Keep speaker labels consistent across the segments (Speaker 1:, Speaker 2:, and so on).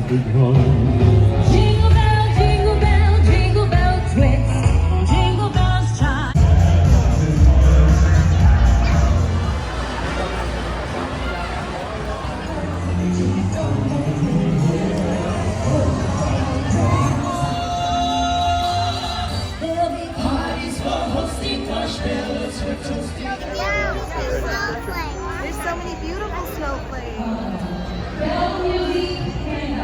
Speaker 1: Jingle bell twist, jingle bells chime. There'll be parties for hosting, marshmallows for toasting.
Speaker 2: There's so many beautiful snowflakes.
Speaker 1: Bell music and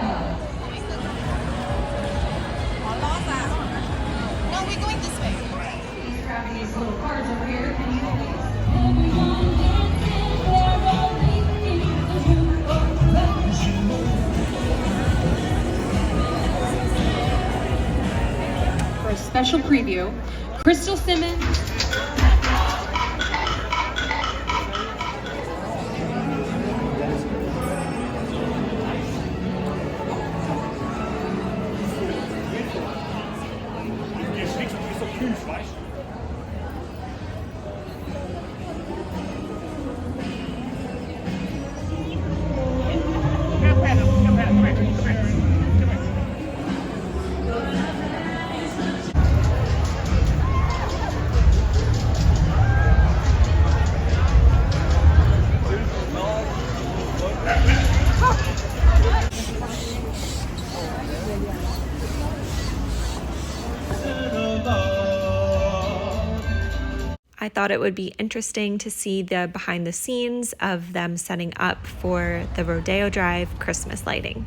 Speaker 2: No, we're going this way.
Speaker 1: He's grabbing these little cards over here. Can you please? Everyone dancing, Beverly in the For a special preview, Crystal Simmons.
Speaker 3: I thought it would be interesting to see the behind the scenes of them setting up for the Rodeo Drive Christmas lighting.